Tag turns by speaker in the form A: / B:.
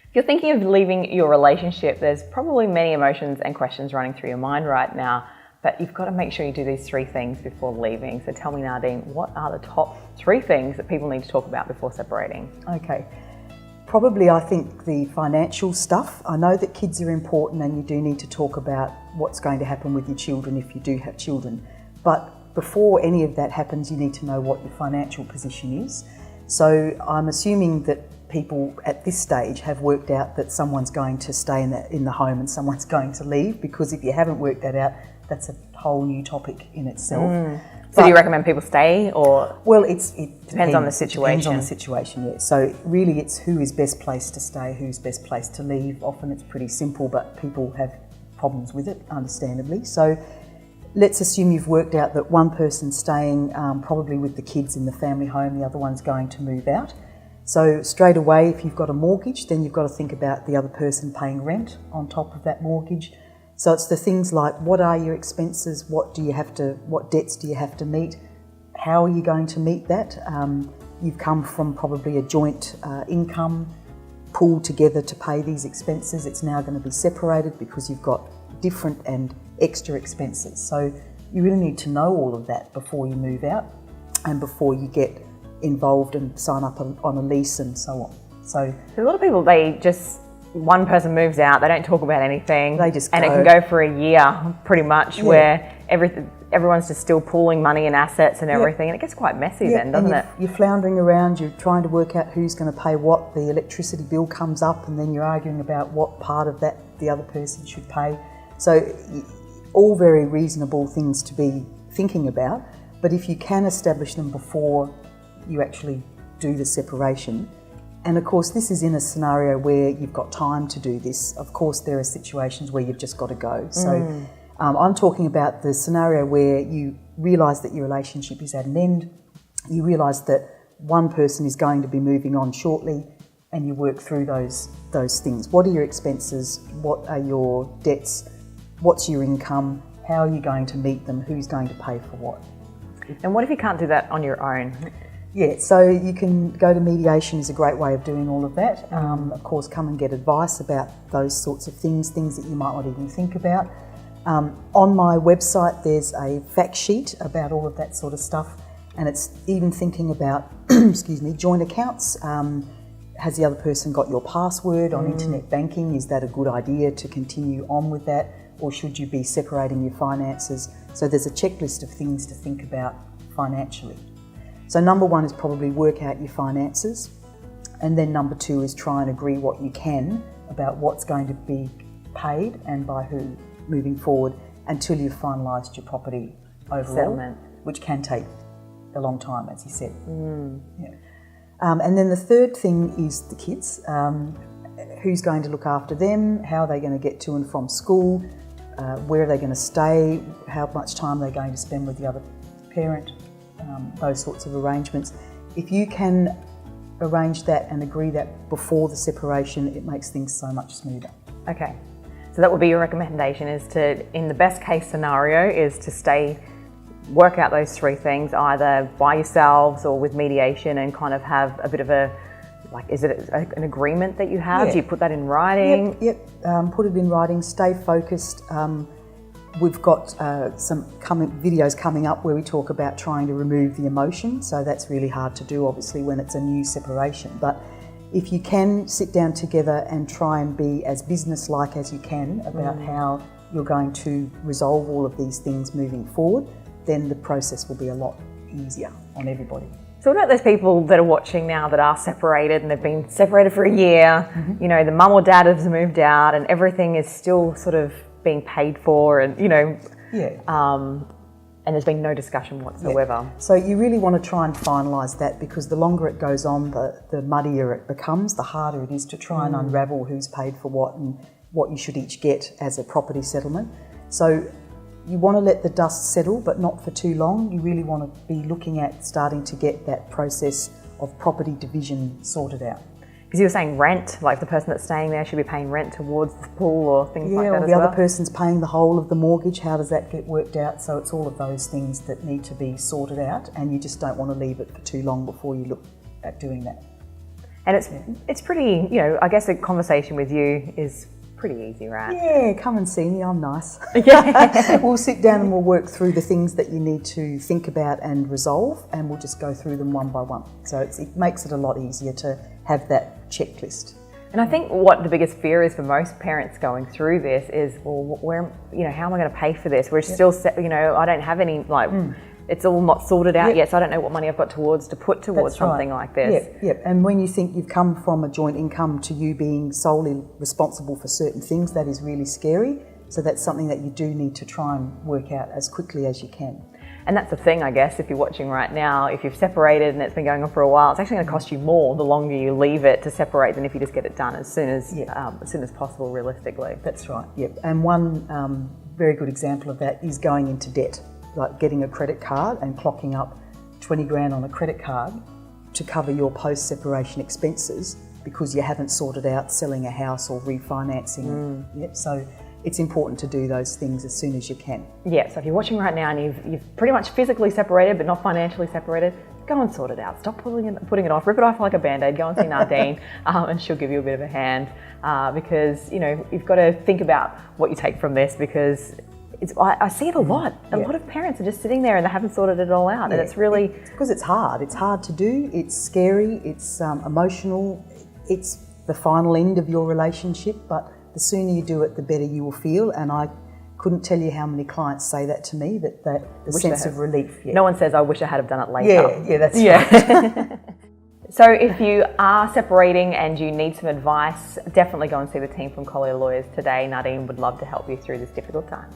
A: If you're thinking of leaving your relationship, there's probably many emotions and questions running through your mind right now, but you've got to make sure you do these 3 things before leaving. So tell me, Nardine, what are the top 3 things that people need to talk about before separating?
B: Okay. Probably, I think the financial stuff. I know that kids are important and you do need to talk about what's going to happen with your children if you do have children. But before any of that happens, you need to know what your financial position is. So I'm assuming that people at this stage have worked out that someone's going to stay in the home and someone's going to leave, because if you haven't worked that out, that's a whole new topic in itself.
A: So do you recommend people stay, or?
B: Well, it
A: depends on the situation.
B: Depends on the situation, yeah. So really it's who is best placed to stay, who's best placed to leave. Often it's pretty simple, but people have problems with it, understandably. So let's assume you've worked out that one person's staying probably with the kids in the family home, the other one's going to move out. So straight away, if you've got a mortgage, then you've got to think about the other person paying rent on top of that mortgage. So it's the things like, what are your expenses? What debts do you have to meet? How are you going to meet that? You've come from probably a joint income pooled together to pay these expenses. It's now going to be separated because you've got different and extra expenses. So you really need to know all of that before you move out and before you get involved and sign up on a lease and so on. So
A: a lot of people, one person moves out, they don't talk about anything.
B: They just go.
A: And it can go for a year pretty much, where everyone's just still pooling money and assets and everything, and it gets quite messy then, doesn't it?
B: You're floundering around, you're trying to work out who's going to pay what. The electricity bill comes up and then you're arguing about what part of that the other person should pay. So all very reasonable things to be thinking about, but if you can establish them before you actually do the separation. And of course, this is in a scenario where you've got time to do this. Of course, there are situations where you've just got to go. So I'm talking about the scenario where you realise that your relationship is at an end, you realise that one person is going to be moving on shortly, and you work through those things. What are your expenses? What are your debts? What's your income? How are you going to meet them? Who's going to pay for what?
A: And what if you can't do that on your own?
B: Yeah, so you can go to mediation is a great way of doing all of that. Of course, come and get advice about those sorts of things that you might not even think about. On my website, there's a fact sheet about all of that sort of stuff, and it's even thinking about, joint accounts. Has the other person got your password on internet banking? Is that a good idea to continue on with that, or should you be separating your finances? So there's a checklist of things to think about financially. So number 1 is probably work out your finances, and then number 2 is try and agree what you can about what's going to be paid and by who moving forward until you've finalised your property overall,
A: settlement,
B: which can take a long time, as you said. Yeah. And then the third thing is the kids. Who's going to look after them? How are they going to get to and from school? Where are they going to stay? How much time are they going to spend with the other parent? Those sorts of arrangements. If you can arrange that and agree that before the separation, it makes things so much smoother.
A: Okay, so that would be your recommendation, is to, in the best case scenario, is to work out those 3 things, either by yourselves or with mediation, and kind of have a bit of is it an agreement that you have?
B: Yeah.
A: Do you put that in writing?
B: Yep. Put it in writing, stay focused. We've got some videos coming up where we talk about trying to remove the emotion. So that's really hard to do, obviously, when it's a new separation. But if you can sit down together and try and be as business-like as you can about how you're going to resolve all of these things moving forward, then the process will be a lot easier on everybody.
A: So what about those people that are watching now that are separated and they've been separated for a year? You know, the mum or dad has moved out and everything is still sort of being paid for, and and there's been no discussion whatsoever.
B: Yeah. So you really want to try and finalise that, because the longer it goes on, the muddier it becomes, the harder it is to try and unravel who's paid for what and what you should each get as a property settlement. So you want to let the dust settle, but not for too long. You really want to be looking at starting to get that process of property division sorted out.
A: Because you were saying rent, like the person that's staying there should be paying rent towards the pool or things like that as well?
B: Yeah, or the other person's paying the whole of the mortgage. How does that get worked out? So it's all of those things that need to be sorted out, and you just don't want to leave it for too long before you look at doing that.
A: And it's pretty, I guess a conversation with you is pretty easy, right?
B: Yeah, come and see me, I'm nice.
A: Yeah.
B: We'll sit down and we'll work through the things that you need to think about and resolve, and we'll just go through them one by one. So it makes it a lot easier to have that checklist.
A: And I think what the biggest fear is for most parents going through this is, well, how am I going to pay for this? We're still, I don't have any, it's all not sorted out yet, so I don't know what money I've got to put towards something like this.
B: Yeah. And when you think you've come from a joint income to you being solely responsible for certain things, that is really scary. So that's something that you do need to try and work out as quickly as you can.
A: And that's the thing, I guess, if you're watching right now, if you've separated and it's been going on for a while, it's actually going to cost you more the longer you leave it to separate than if you just get it done as soon as possible, realistically.
B: That's right, yep. And one very good example of that is going into debt, like getting a credit card and clocking up 20 grand on a credit card to cover your post-separation expenses because you haven't sorted out selling a house or refinancing. Yep. So it's important to do those things as soon as you can. Yeah,
A: so if you're watching right now and you've pretty much physically separated but not financially separated, go and sort it out. Stop putting it off. Rip it off like a Band-Aid. Go and see Nadine and she'll give you a bit of a hand because, you've got to think about what you take from this because I see it a lot. A lot of parents are just sitting there and they haven't sorted it all out, and it's really
B: because it's hard. It's hard to do. It's scary. It's emotional. It's the final end of your relationship. But the sooner you do it, the better you will feel. And I couldn't tell you how many clients say that to me. That the sense of relief.
A: No one says, "I wish I had done it later."
B: Yeah, that's right.
A: So if you are separating and you need some advice, definitely go and see the team from Collier Lawyers today. Nadine would love to help you through this difficult time.